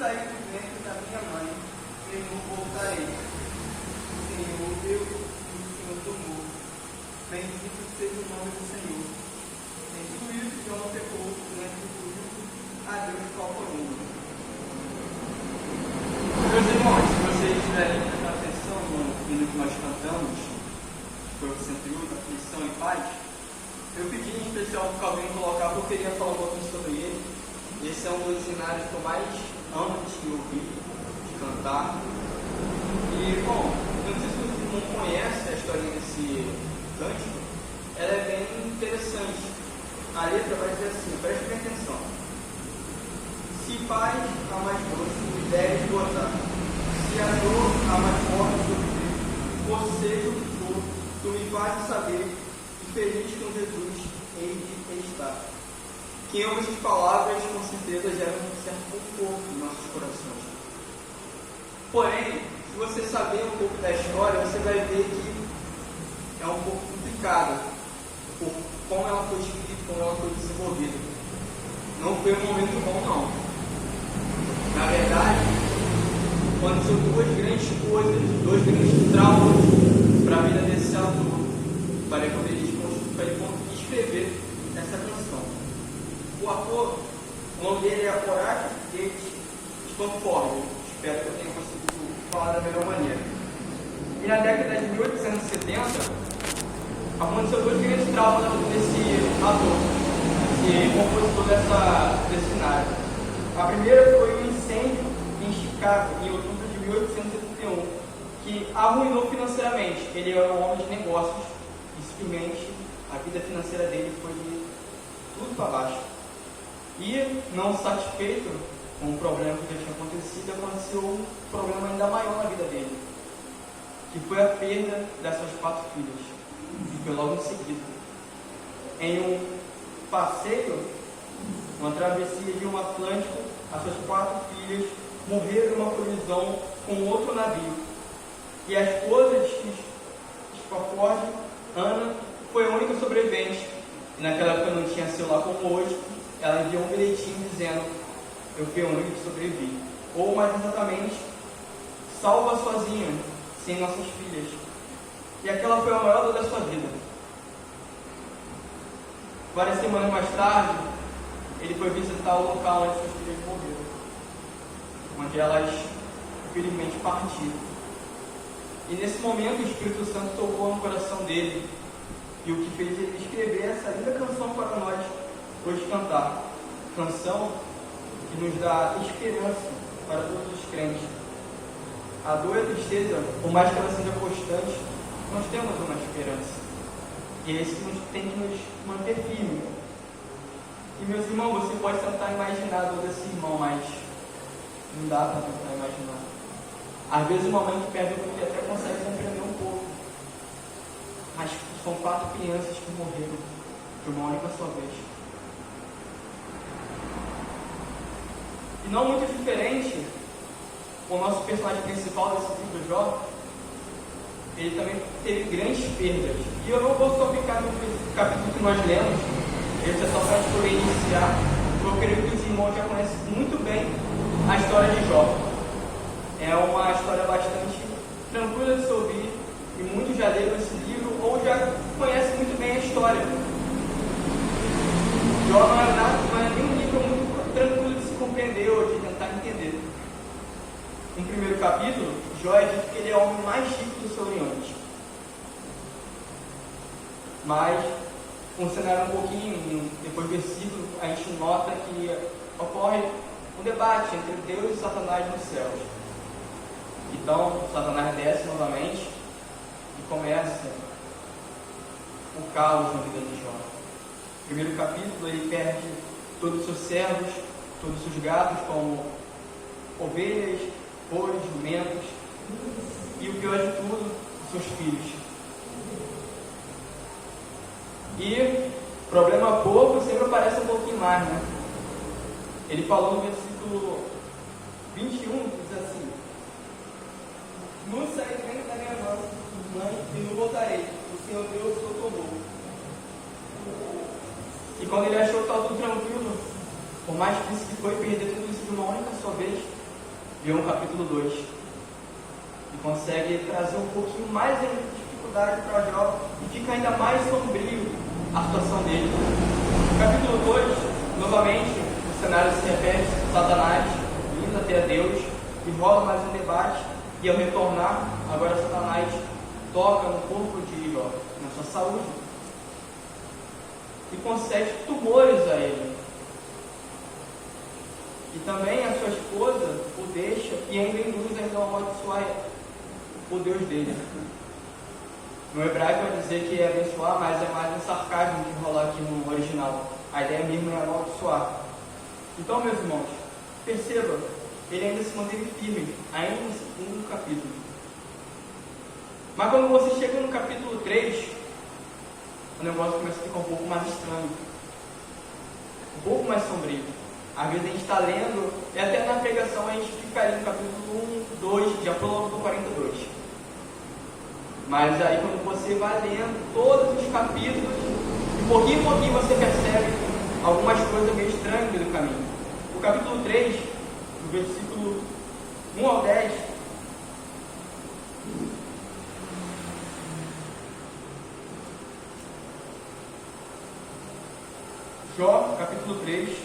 saí do ventre da minha mãe, eu não voltarei. O Senhor deu e o Senhor tomou. Bendito seja o nome do Senhor. Em tudo isso, João pecou durante o juízo a Deus falta uma. Meus irmãos, se vocês estiverem prestando atenção no hino que nós cantamos, que foi o 101, aflição e paz, eu pedi em especial para alguém colocar, porque eu queria falar um pouquinho sobre ele. Esse é um dos cenários que eu mais amo de ouvir, de cantar. E, bom, eu não sei se você não conhece a história desse cântico, ela é bem interessante. A letra vai dizer assim, preste bem atenção. Se paz a mais doce, deves gozar. Se a dor a mais forte sofrer, ou seja o que for, tu me fazes saber que feliz com Jesus hei de estar. Quem ouve essas palavras, com certeza, geram um certo conforto em nossos corações. Porém, se você saber um pouco da história, você vai ver que é um pouco complicado por como ela foi escrita, como ela foi desenvolvida. Não foi um momento bom, não. Na verdade, aconteceu duas grandes coisas, dois grandes traumas para a vida desse autor, para quando ele conseguir escrever essa canção. O ator, o nome dele é Horácio Stanford. Espero que eu tenha conseguido falar da melhor maneira. E na década de 1870, aconteceu dois grandes traumas desse ator, esse compositor desse cenário. A primeira foi um incêndio em Chicago, em outubro de 1871, que arruinou financeiramente. Ele era um homem de negócios e simplesmente a vida financeira dele foi de tudo para baixo. E, não satisfeito com o problema que já tinha acontecido, aconteceu um problema ainda maior na vida dele, que foi a perda dessas 4 filhas. E foi logo em seguida. Em um passeio, uma travessia de um Atlântico, as suas 4 filhas morreram numa colisão com outro navio. E a esposa de Spafford, Ana, foi a única sobrevivente. E naquela época não tinha celular como hoje. Ela enviou um bilhetinho dizendo: eu fui a única que sobrevivi. Ou, mais exatamente, salva sozinha, sem nossas filhas. E aquela foi a maior dor da sua vida. Várias semanas mais tarde, ele foi visitar o local onde suas filhas morreram, onde elas, infelizmente, partiram. E nesse momento, o Espírito Santo tocou no coração dele, e o que fez ele escrever essa linda canção para nós hoje cantar. Canção que nos dá esperança para todos os crentes. A dor e a tristeza, por mais que ela seja constante, nós temos uma esperança. E é isso que tem que nos manter firmes. E, meus irmãos, você pode tentar imaginar a dor desse irmão, mas não dá para tentar imaginar. Às vezes, o momento perto do que até consegue compreender um pouco. Mas são 4 crianças que morreram de uma única só vez. E não muito diferente, o nosso personagem principal desse livro, Jó, ele também teve grandes perdas. E eu não vou só ficar no capítulo que nós lemos, esse é só para poder iniciar, porque eu creio que os irmãos já conhecem muito bem a história de Jó. É uma história bastante tranquila de se ouvir, e muitos já leram esse livro ou já conhecem muito bem a história. Jó não é nem um livro muito tranquilo de se compreender ou de tentar entender. No primeiro capítulo, Jó é dito que ele é o homem mais rico do seu Oriente. Mas, considerando um pouquinho, depois do versículo, a gente nota que ocorre um debate entre Deus e Satanás nos céus. Então, Satanás desce novamente e começa o caos na vida de Jó. No primeiro capítulo, ele perde todos os seus servos, todos os seus gados, como ovelhas, bois, jumentos, e o pior de tudo, os seus filhos. E problema pouco sempre aparece um pouquinho mais, né? Ele falou no versículo 21, diz assim: não sairei da minha mãe e não voltarei, o Senhor Deus o tomou. E E quando ele achou que estava tudo tranquilo, por mais difícil que foi perder tudo isso de uma única só vez, vê um capítulo 2 e consegue trazer um pouquinho mais de dificuldade para Jó e fica ainda mais sombrio a situação dele. No capítulo 2, novamente, o cenário se repete, Satanás indo até Deus e rola mais um debate, e ao retornar, agora Satanás toca no corpo de Jó, na sua saúde, e concede tumores a ele. E também a sua esposa o deixa e ainda induz a amaldiçoar o Deus dele. No hebraico vai dizer que é abençoar, mas é mais um sarcasmo que rola aqui no original. A ideia mesmo é amaldiçoar. Então, meus irmãos, perceba, ele ainda se manteve firme, ainda no segundo capítulo. Mas quando você chega no capítulo 3, o negócio começa a ficar um pouco mais estranho, um pouco mais sombrio. Às vezes a gente está lendo, e até na pregação a gente ficaria no capítulo 1, 2, já prólogo do 42. Mas aí quando você vai lendo todos os capítulos, de pouquinho em pouquinho você percebe algumas coisas meio estranhas no caminho. O capítulo 3, do versículo 1 ao 10, Jó, capítulo 3,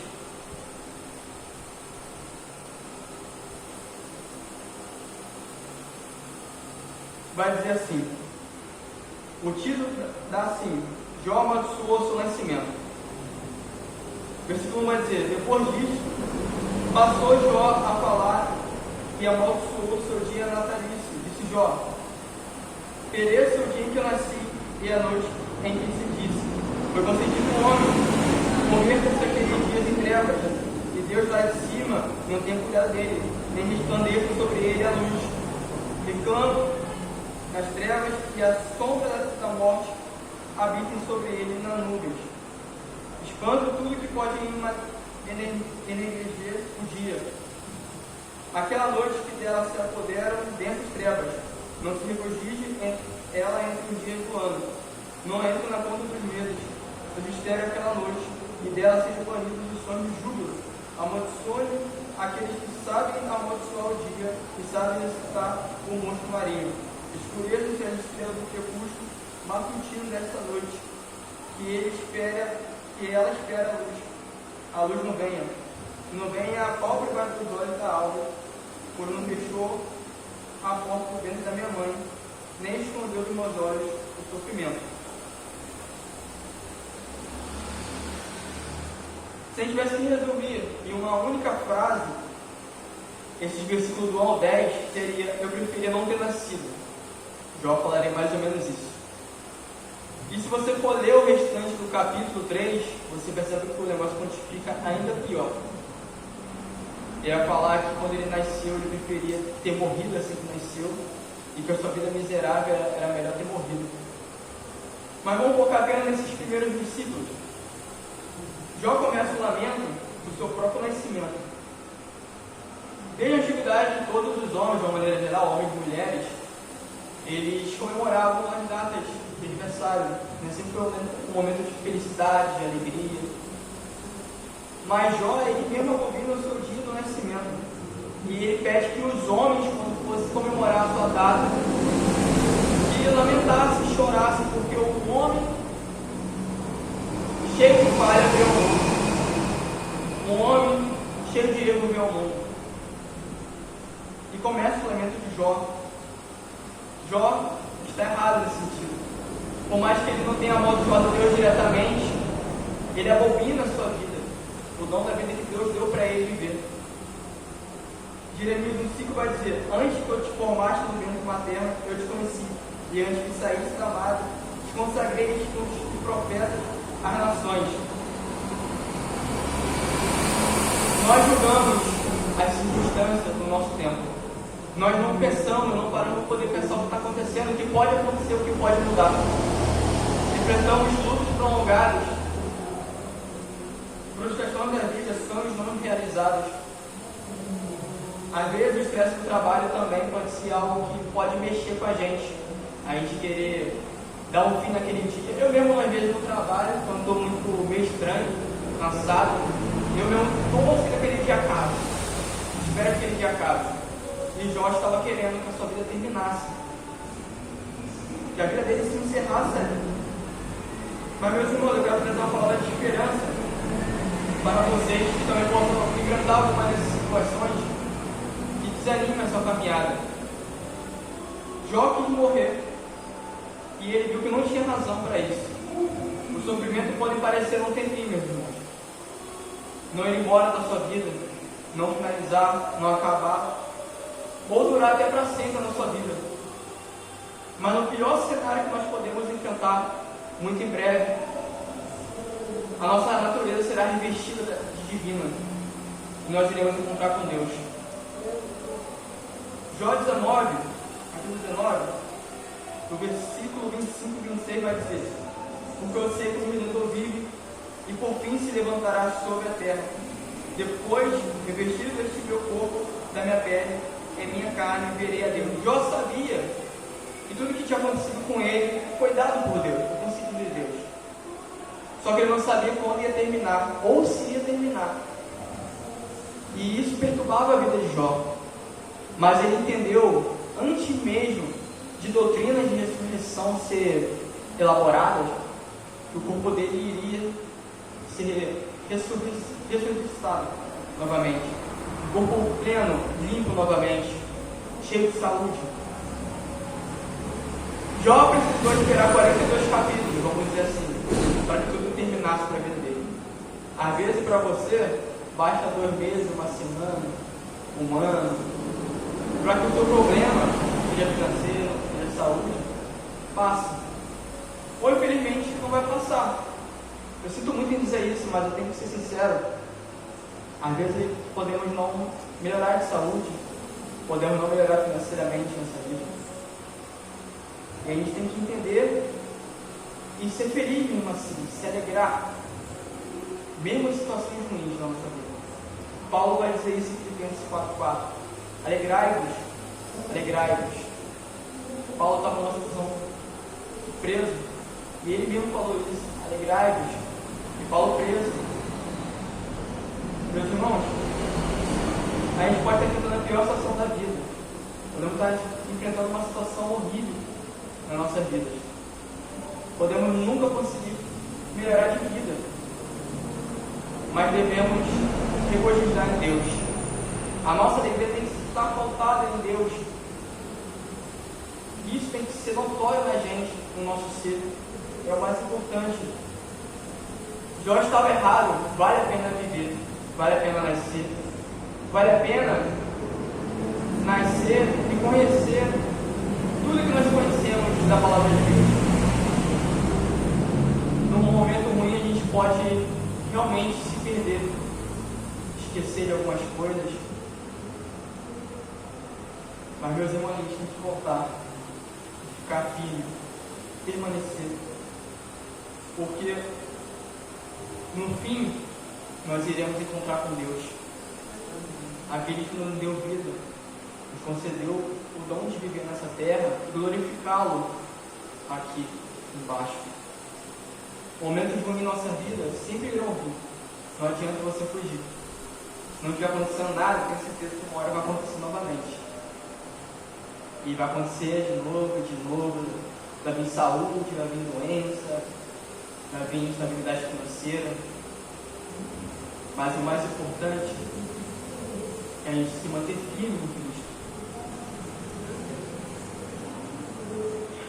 vai dizer assim, o título dá assim, Jó amaldiçoou seu nascimento. Versículo 1 vai dizer, depois disso, passou Jó a falar e amaldiçoou seu dia natalício. Disse Jó, pereça o dia em que eu nasci e a noite em que se disse, foi concedido um homem, converta-se aqueles dias em trevas, e Deus lá de cima não tem cuidado dele, nem resplandeça sobre ele a luz, ficando nas trevas e a sombra da morte habitem sobre ele nas nuvens. Espanto tudo que pode enegrecer o dia. Aquela noite que dela se apoderam densas trevas, não se regozije ela entre os dias do ano, não entra na ponta dos meses, o mistério aquela noite, e dela sejam banidos os sonhos de júbilo. Amaldiçoe aqueles que sabem amaldiçoar o dia e sabem excitar o monstro marinho. Escureçam-se as estrelas do crepúsculo matutino desta noite, que ela espera a luz não venha. Não venha a pálpebra dos olhos da alva, por não fechou a porta por dentro da minha mãe, nem escondeu dos meus olhos o sofrimento. Se a gente tivesse que resumir em uma única frase, esses versículos do 1 ao 10 seria, eu preferia não ter nascido. Jó falaria mais ou menos isso. E se você for ler o restante do capítulo 3, você percebe que o negócio fica ainda pior. Ele vai falar que quando ele nasceu, ele preferia ter morrido assim que nasceu, e que a sua vida miserável era melhor ter morrido. Mas vamos focar apenas nesses primeiros versículos. Jó começa o lamento do seu próprio nascimento. Desde a antiguidade, todos os homens, de uma maneira geral, homens e mulheres, eles comemoravam as datas de aniversário, né? Sempre foi um momento de felicidade, de alegria. Mas Jó, ele mesmo abobina o seu dia do nascimento. E ele pede que os homens, quando fossem comemorar a sua data, que lamentassem, chorassem, porque o homem cheio de falha veio ao mundo. Um homem cheio de erro veio ao mundo. E começa o lamento de Jó. Jó está errado nesse sentido. Por mais que ele não tenha amaldiçoado Deus diretamente, ele abobina a sua vida, o dom da vida que Deus deu para ele viver. Jeremias 1,5 vai dizer, antes que eu te formaste no ventre materno, eu te conheci, e antes que saísse da madre, te consagrei e te constituí profeta às nações. Nós julgamos as circunstâncias do nosso tempo. Nós não pensamos, não paramos para poder pensar o que está acontecendo, o que pode acontecer, o que pode mudar. Enfrentamos lutas prolongados, frustrações da vida, sonhos não realizados. Às vezes o estresse do trabalho também pode ser algo que pode mexer com a gente querer dar um fim naquele dia. Eu mesmo, às vezes, no trabalho, quando estou muito meio estranho, cansado, eu mesmo torço que aquele dia acabe. Espero que aquele dia acabe. E Jó estava querendo que a sua vida terminasse, que a vida dele se encerrasse ali. Mas, meus irmãos, eu quero trazer uma palavra de esperança para vocês que também possam enfrentar algumas dessas situações que desanimam a sua caminhada. Jó quis morrer e ele viu que não tinha razão para isso. O sofrimento pode parecer não ter fim, meus irmãos. Não ir embora da sua vida, não finalizar, não acabar, ou durar até para sempre na sua vida. Mas no pior cenário que nós podemos enfrentar, muito em breve, a nossa natureza será revestida de divina e nós iremos encontrar com Deus. Jó 19, capítulo 19, no versículo 25 e 26 vai dizer: porque eu sei que o Redentor vive e por fim se levantará sobre a terra. Depois, revestido deste meu corpo, da minha pele, em minha carne, verei a Deus. Jó sabia que tudo que tinha acontecido com ele foi dado por Deus, por princípio de Deus. Só que ele não sabia quando ia terminar, ou se ia terminar. E isso perturbava a vida de Jó. Mas ele entendeu, antes mesmo de doutrinas de ressurreição ser elaboradas, que o corpo dele iria ser ressuscitado novamente. O corpo pleno, limpo novamente, cheio de saúde. Jó precisou esperar 42 capítulos, vamos dizer assim, para que tudo terminasse para a vida dele. Às vezes para você, basta 2 meses, uma semana, um ano, para que o seu problema, seja financeiro, seja saúde, passe. Ou infelizmente não vai passar. Eu sinto muito em dizer isso, mas eu tenho que ser sincero. Às vezes podemos não melhorar de saúde, podemos não melhorar financeiramente nessa vida. E a gente tem que entender e ser feliz mesmo assim, se alegrar, mesmo em situações ruins na nossa vida. Paulo vai dizer isso em Filipenses 4:4. Alegrai-vos, alegrai-vos. Paulo estava numa situação preso, e ele mesmo falou isso, alegrai-vos. E Paulo preso. Meus irmãos, a gente pode estar enfrentando a pior situação da vida. Podemos estar enfrentando uma situação horrível na nossa vida. Podemos nunca conseguir melhorar de vida. Mas devemos regozijar em Deus. A nossa alegria tem que estar pautada em Deus. Isso tem que ser notório na gente, no nosso ser. É o mais importante. Jó estava errado. Vale a pena viver. Vale a pena nascer. Vale a pena nascer e conhecer tudo que nós conhecemos da palavra de Deus. Num momento ruim a gente pode realmente se perder, esquecer de algumas coisas. Mas, meus irmãos, a gente tem que voltar, ficar firme, permanecer. Porque no fim nós iremos encontrar com Deus. Aquele que nos deu vida, nos concedeu o dom de viver nessa terra, glorificá-lo aqui embaixo. Momentos ruins em nossa vida sempre irão vir. Não adianta você fugir. Se não estiver acontecendo nada, tenho certeza que uma hora vai acontecer novamente. E vai acontecer de novo. Vai vir saúde, vai vir doença, vai vir instabilidade financeira. Mas o mais importante é a gente se manter firme em Cristo.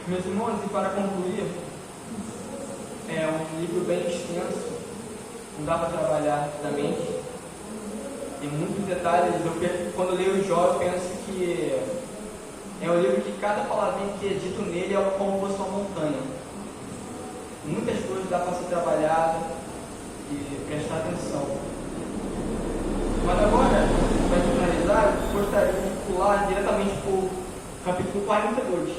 Meus irmãos, e para concluir, é um livro bem extenso, não dá para trabalhar rapidamente, tem muitos detalhes. Quando eu leio o Jó, eu penso que é um livro que cada palavrinha que é dito nele é como fosse uma montanha. Muitas coisas dá para ser trabalhada e prestar atenção. Mas agora, para finalizar, eu gostaria de pular diretamente para o capítulo 42.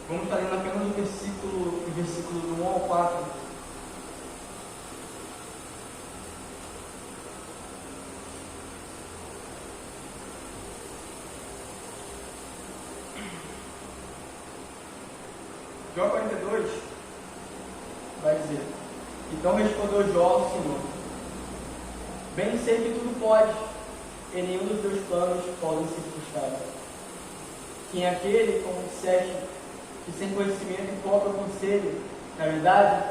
Vamos estar lendo apenas o versículo do 1 ao 4. Jó 42 vai dizer: então respondeu Jó ao Senhor: bem sei que tudo pode, e nenhum dos teus planos podem ser frustrados. Quem é aquele, como disseste, que sem conhecimento e cobra conselho, na verdade,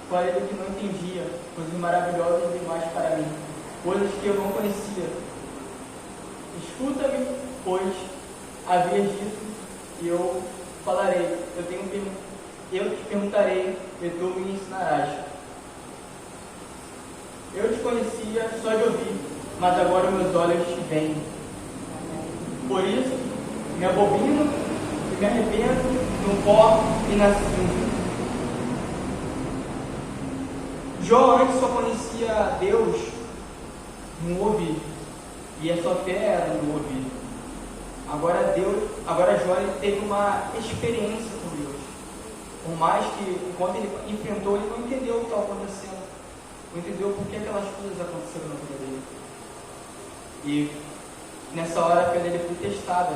foi ele que não entendia coisas maravilhosas demais para mim, coisas que eu não conhecia. Escuta-me, pois havia dito, e eu falarei, eu te perguntarei, e tu me ensinarás. Eu te conhecia só de ouvir, mas agora meus olhos te veem. Por isso, me abobino e me arrependo no pó e na cinza. Jó antes só conhecia Deus no ouvido, e a sua fé era no ouvido. Agora Jó teve uma experiência com Deus. Por mais que, enquanto ele enfrentou, ele não entendeu o que estava acontecendo. Não entendeu por que aquelas coisas aconteceram na vida dele. E nessa hora a fé dele foi testada.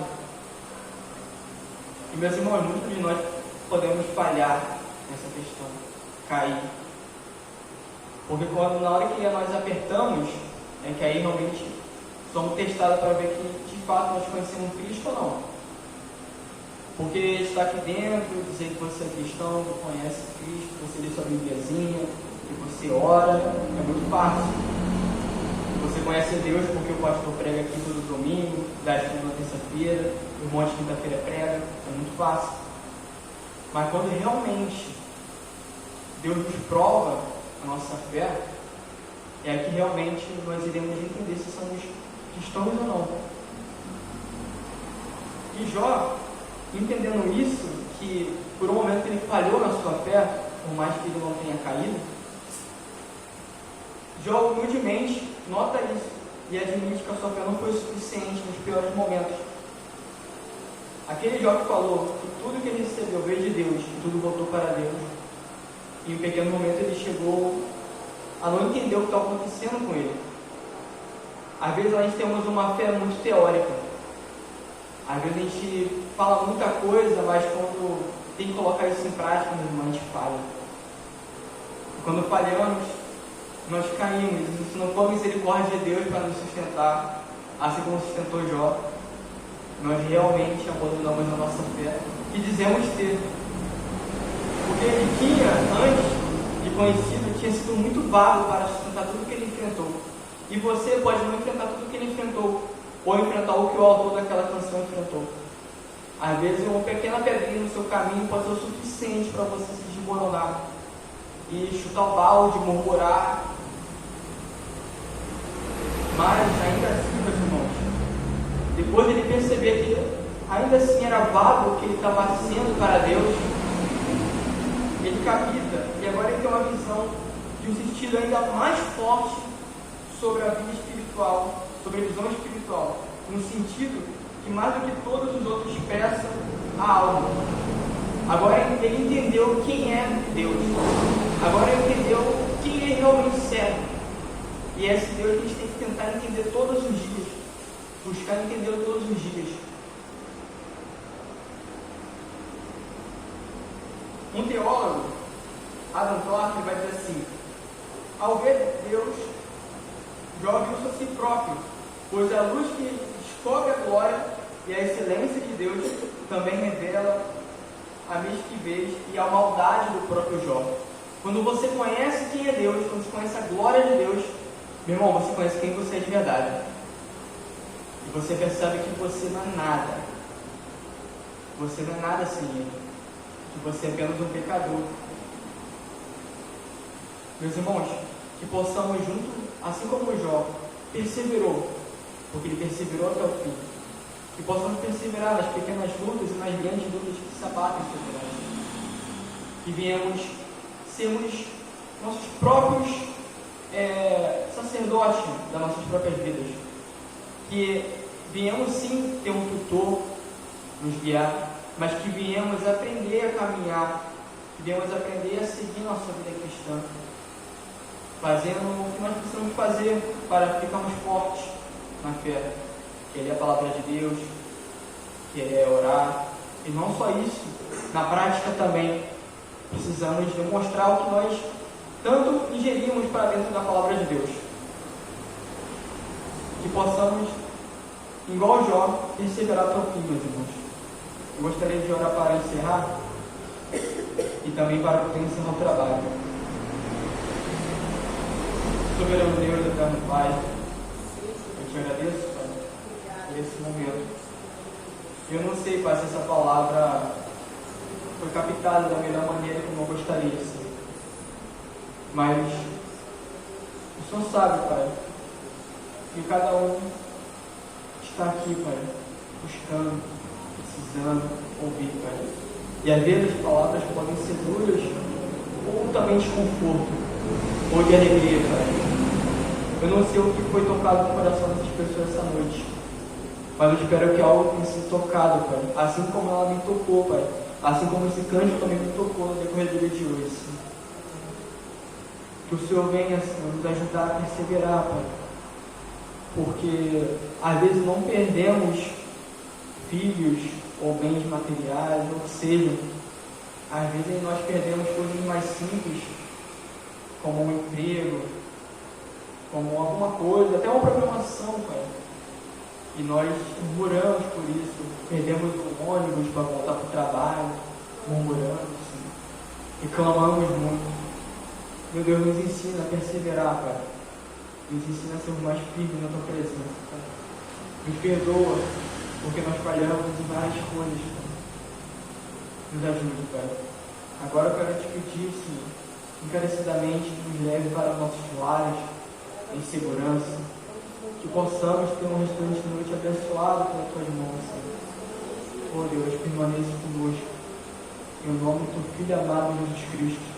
E meus irmãos, muitos de nós podemos falhar nessa questão, cair. Porque quando na hora que nós apertamos, é que aí realmente somos testados para ver que de fato nós conhecemos Cristo ou não. Porque está aqui dentro, dizer que você é cristão, que conhece Cristo, você lê sua Bibliazinha, que você ora, é muito fácil. Você conhece Deus porque o pastor prega aqui todo domingo, dá estudo na terça-feira, o irmão de quinta-feira prega, é muito fácil. Mas quando realmente Deus nos prova a nossa fé, é que realmente nós iremos entender se somos cristãos ou não. E Jó, entendendo isso, que por um momento ele falhou na sua fé, por mais que ele não tenha caído, Jó humildemente nota isso e admite que a sua fé não foi suficiente nos piores momentos. Aquele Jó que falou que tudo que ele recebeu veio de Deus e tudo voltou para Deus, e em um pequeno momento ele chegou a não entender o que está acontecendo com ele. Às vezes nós temos uma fé muito teórica. Às vezes a gente fala muita coisa, mas quando tem que colocar isso em prática, meu irmão, a gente falha. E quando falhamos, nós caímos. E se não for a misericórdia de Deus para nos sustentar, assim como sustentou Jó, nós realmente abandonamos a nossa fé e dizemos ter. Porque ele tinha, antes de conhecido, tinha sido muito vago para sustentar tudo que ele enfrentou. E você pode não enfrentar tudo que ele enfrentou, ou enfrentar o que o autor daquela canção enfrentou. Às vezes uma pequena pedrinha no seu caminho pode ser o suficiente para você se desmoronar e chutar o balde, murmurar. Mas ainda assim, meus irmãos, depois de ele perceber que ainda assim era vago o que ele estava sendo para Deus, ele capita, e agora ele tem uma visão de um sentido ainda mais forte sobre a vida espiritual, sobre a visão espiritual, no sentido que mais do que todos os outros expressa a alma. Agora ele entendeu quem é Deus, agora ele entendeu quem ele realmente serve, e esse Deus a gente tem que tentar entender todos os dias, buscar entender todos os dias. Um teólogo, Adam Clarke, vai dizer assim: ao ver Deus, Jó viu-se a si próprio, pois a luz que descobre a glória e a excelência de Deus também revela a mesquinhez e a maldade do próprio Jó. Quando você conhece quem é Deus, quando você conhece a glória de Deus, meu irmão, você conhece quem você é de verdade. E você percebe que você não é nada. Você não é nada sem Ele. Que você é apenas um pecador. Meus irmãos, que possamos junto, assim como o Jó perseverou, porque ele perseverou até o fim, que possamos perseverar nas pequenas lutas e nas grandes lutas que se abatem sobre nós. Que venhamos sermos nossos próprios sacerdotes das nossas próprias vidas. Que venhamos sim ter um tutor nos guiar, mas que venhamos aprender a caminhar, que venhamos aprender a seguir nossa vida cristã, fazendo o que nós precisamos fazer para ficarmos fortes na fé, que é ler a palavra de Deus, que é orar, e não só isso, na prática também precisamos demonstrar o que nós tanto ingerimos para dentro da palavra de Deus, que possamos igual Jó, perseverar até o fim, meus irmãos. Eu gostaria de orar para encerrar e também para poder encerrar o trabalho. Soberano Deus, eterno Pai, eu te agradeço, Pai, por esse momento. Eu não sei, Pai, se essa palavra foi captada da melhor maneira como eu gostaria, Senhor. Mas o Senhor sabe, Pai, que cada um está aqui, Pai, buscando, precisando ouvir, Pai. E às vezes as palavras podem ser duras, ou também desconforto, ou de alegria, Pai. Eu não sei o que foi tocado no coração dessas pessoas essa noite, mas eu espero que algo tenha sido tocado, Pai. Assim como ela me tocou, Pai. Assim como esse cântico também me tocou no decorrer do dia de hoje, Senhor. Que o Senhor venha, Senhor, nos ajudar a perseverar, Pai. Porque às vezes não perdemos filhos ou bens materiais, ou seja, às vezes nós perdemos coisas mais simples, como um emprego, como alguma coisa, até uma programação, Pai. E nós murmuramos por isso, perdemos o ônibus para voltar para o trabalho, murmuramos, assim, reclamamos muito. Meu Deus, nos ensina a perseverar, Pai. Nos ensina a ser mais firmes na Tua presença, Pai. Nos perdoa, porque nós falhamos em várias coisas, Pai. Nos ajude, Pai. Agora eu quero te pedir, Senhor, encarecidamente, nos leve para nossos lares, em segurança, que possamos ter um restante de noite abençoado pelas Tuas mãos, Senhor. Oh Deus, permaneça conosco. Em nome do Teu Filho amado Jesus Cristo.